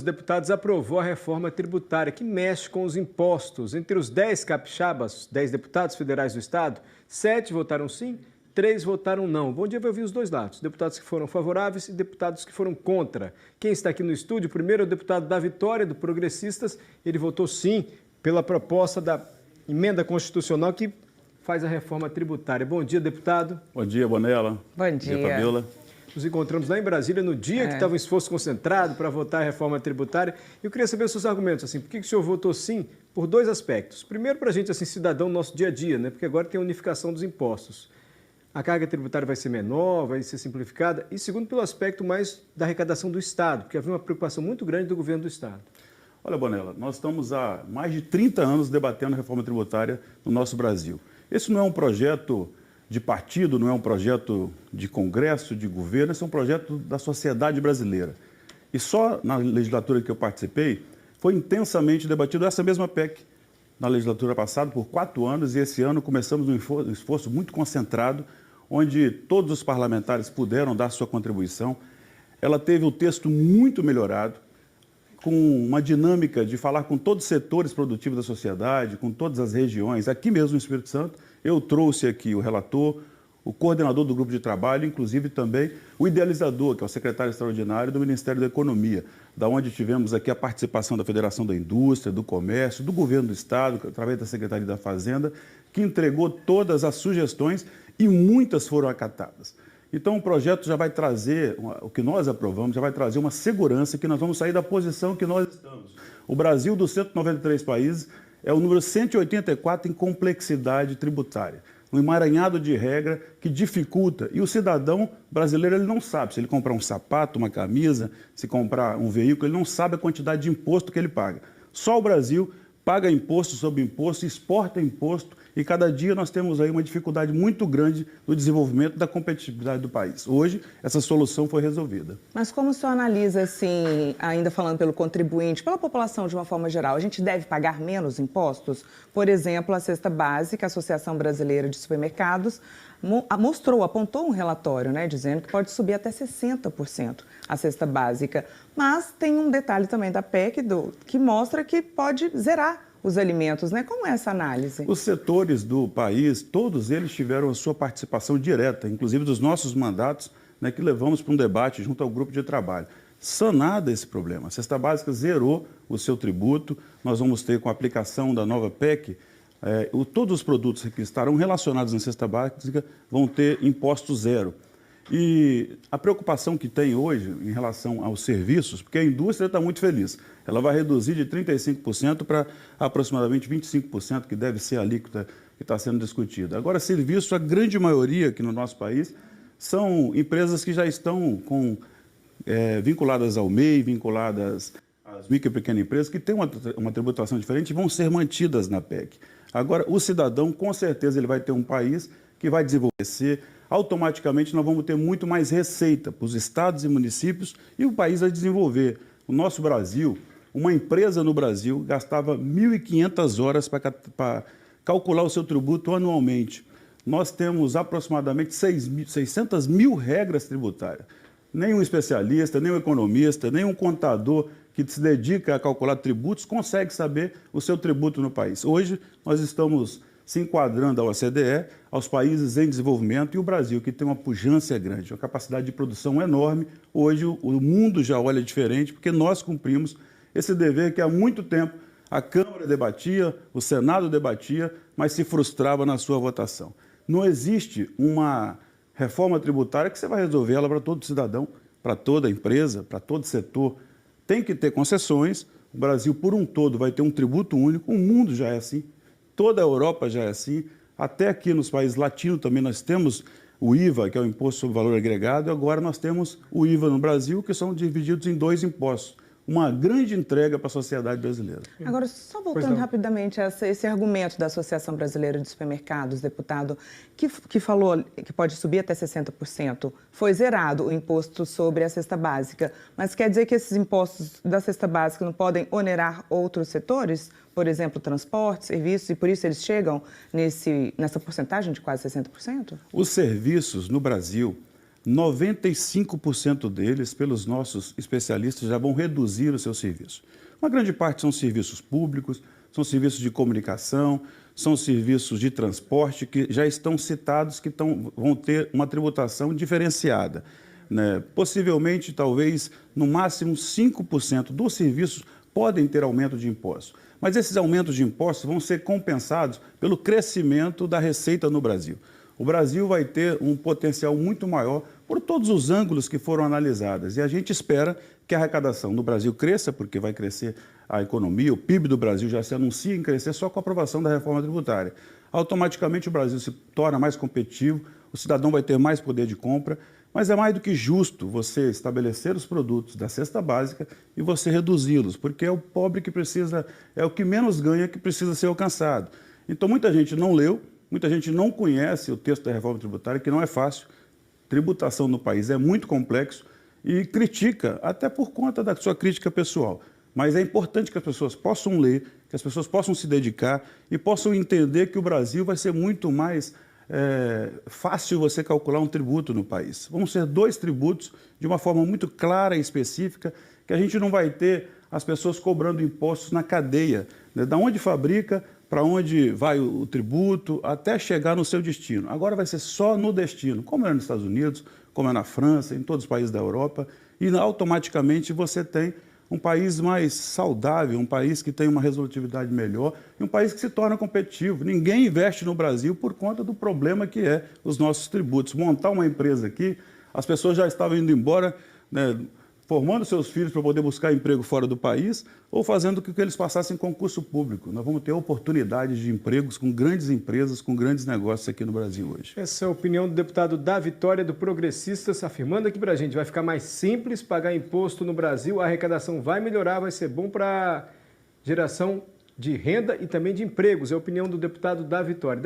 Deputados aprovou a reforma tributária que mexe com os impostos. Entre os 10 capixabas, 10 deputados federais do Estado, 7 votaram sim, 3 votaram não. Bom dia, vai ouvir os dois lados, deputados que foram favoráveis e deputados que foram contra. Quem está aqui no estúdio, primeiro é o deputado da Vitória, do Progressistas. Ele votou sim pela proposta da emenda constitucional que faz a reforma tributária. Bom dia, deputado. Bom dia, Bonella. Bom dia. Fabiola. Nos encontramos lá em Brasília no dia que estava um esforço concentrado para votar a reforma tributária. Eu queria saber os seus argumentos, assim, por que o senhor votou sim por dois aspectos. Primeiro, para a gente, assim, cidadão, nosso dia a dia, né? Porque agora tem a unificação dos impostos. A carga tributária vai ser menor, vai ser simplificada. E segundo, pelo aspecto mais da arrecadação do Estado, porque havia uma preocupação muito grande do governo do Estado. Olha, Bonella, nós estamos há mais de 30 anos debatendo a reforma tributária no nosso Brasil. Esse não é um projeto de partido, não é um projeto de congresso, de governo, esse é um projeto da sociedade brasileira. E só na legislatura que eu participei foi intensamente debatido essa mesma PEC na legislatura passada por 4 anos e esse ano começamos um esforço muito concentrado, onde todos os parlamentares puderam dar sua contribuição. Ela teve o texto muito melhorado, com uma dinâmica de falar com todos os setores produtivos da sociedade, com todas as regiões. Aqui mesmo no Espírito Santo, eu trouxe aqui o relator, o coordenador do grupo de trabalho, inclusive também o idealizador, que é o secretário extraordinário do Ministério da Economia, da onde tivemos aqui a participação da Federação da Indústria, do Comércio, do Governo do Estado, através da Secretaria da Fazenda, que entregou todas as sugestões e muitas foram acatadas. Então, o projeto já vai trazer, o que nós aprovamos, já vai trazer uma segurança que nós vamos sair da posição que nós estamos. O Brasil, dos 193 países, é o número 184 em complexidade tributária. Um emaranhado de regra que dificulta. E o cidadão brasileiro, ele não sabe. Se ele comprar um sapato, uma camisa, se comprar um veículo, ele não sabe a quantidade de imposto que ele paga. Só o Brasil paga imposto sobre imposto, exporta imposto, e cada dia nós temos aí uma dificuldade muito grande no desenvolvimento da competitividade do país. Hoje, essa solução foi resolvida. Mas como o senhor analisa, assim, ainda falando pelo contribuinte, pela população de uma forma geral, a gente deve pagar menos impostos? Por exemplo, a cesta básica, a Associação Brasileira de Supermercados, apontou um relatório, né, dizendo que pode subir até 60% a cesta básica. Mas tem um detalhe também da PEC que mostra que pode zerar os alimentos, né? Como é essa análise? Os setores do país, todos eles tiveram a sua participação direta, inclusive dos nossos mandatos, né, que levamos para um debate junto ao grupo de trabalho. Sanado esse problema. A cesta básica zerou o seu tributo, nós vamos ter com a aplicação da nova PEC, todos os produtos que estarão relacionados na cesta básica vão ter imposto zero. E a preocupação que tem hoje em relação aos serviços, porque a indústria está muito feliz, ela vai reduzir de 35% para aproximadamente 25%, que deve ser a alíquota que está sendo discutida. Agora, serviço, a grande maioria aqui no nosso país, são empresas que já estão vinculadas ao MEI, vinculadas às micro e pequenas empresas, que têm uma tributação diferente e vão ser mantidas na PEC. Agora, o cidadão, com certeza, ele vai ter um país que vai desenvolver. Automaticamente nós vamos ter muito mais receita para os estados e municípios e o país vai desenvolver. O nosso Brasil, uma empresa no Brasil gastava 1.500 horas para calcular o seu tributo anualmente. Nós temos aproximadamente 600 mil regras tributárias. Nenhum especialista, nenhum economista, nenhum contador que se dedica a calcular tributos consegue saber o seu tributo no país. Hoje nós estamos se enquadrando ao OCDE, aos países em desenvolvimento, e o Brasil, que tem uma pujança grande, uma capacidade de produção enorme. Hoje o mundo já olha diferente, porque nós cumprimos esse dever que há muito tempo a Câmara debatia, o Senado debatia, mas se frustrava na sua votação. Não existe uma reforma tributária que você vai resolver ela para todo cidadão, para toda empresa, para todo setor. Tem que ter concessões, o Brasil por um todo vai ter um tributo único, o mundo já é assim. Toda a Europa já é assim, até aqui nos países latinos também nós temos o IVA, que é o Imposto sobre Valor Agregado, e agora nós temos o IVA no Brasil, que são divididos em 2 impostos. Uma grande entrega para a sociedade brasileira. Agora, só voltando rapidamente a esse argumento da Associação Brasileira de Supermercados, deputado, que falou que pode subir até 60%, foi zerado o imposto sobre a cesta básica, mas quer dizer que esses impostos da cesta básica não podem onerar outros setores? Por exemplo, transporte, serviços, e por isso eles chegam nessa porcentagem de quase 60%? Os serviços no Brasil 95% deles, pelos nossos especialistas, já vão reduzir o seu serviço. Uma grande parte são serviços públicos, são serviços de comunicação, são serviços de transporte que já estão citados, que vão ter uma tributação diferenciada, né? Possivelmente, talvez, no máximo 5% dos serviços podem ter aumento de impostos. Mas esses aumentos de impostos vão ser compensados pelo crescimento da receita no Brasil. O Brasil vai ter um potencial muito maior por todos os ângulos que foram analisados. E a gente espera que a arrecadação no Brasil cresça, porque vai crescer a economia, o PIB do Brasil já se anuncia em crescer só com a aprovação da reforma tributária. Automaticamente o Brasil se torna mais competitivo, o cidadão vai ter mais poder de compra, mas é mais do que justo você estabelecer os produtos da cesta básica e você reduzi-los, porque é o pobre que precisa, é o que menos ganha que precisa ser alcançado. Então muita gente não leu, muita gente não conhece o texto da reforma tributária, que não é fácil. Tributação no país é muito complexo e critica, até por conta da sua crítica pessoal. Mas é importante que as pessoas possam ler, que as pessoas possam se dedicar e possam entender que o Brasil vai ser muito mais fácil você calcular um tributo no país. Vão ser 2 tributos de uma forma muito clara e específica, que a gente não vai ter as pessoas cobrando impostos na cadeia, né? Da onde fabrica, para onde vai o tributo, até chegar no seu destino. Agora vai ser só no destino, como é nos Estados Unidos, como é na França, em todos os países da Europa, e automaticamente você tem um país mais saudável, um país que tem uma resolutividade melhor e um país que se torna competitivo. Ninguém investe no Brasil por conta do problema que é os nossos tributos. Montar uma empresa aqui, as pessoas já estavam indo embora, né, formando seus filhos para poder buscar emprego fora do país ou fazendo com que eles passassem em concurso público. Nós vamos ter oportunidades de empregos com grandes empresas, com grandes negócios aqui no Brasil hoje. Essa é a opinião do deputado da Vitória, do Progressistas, afirmando aqui para a gente, vai ficar mais simples pagar imposto no Brasil, a arrecadação vai melhorar, vai ser bom para geração de renda e também de empregos. É a opinião do deputado da Vitória.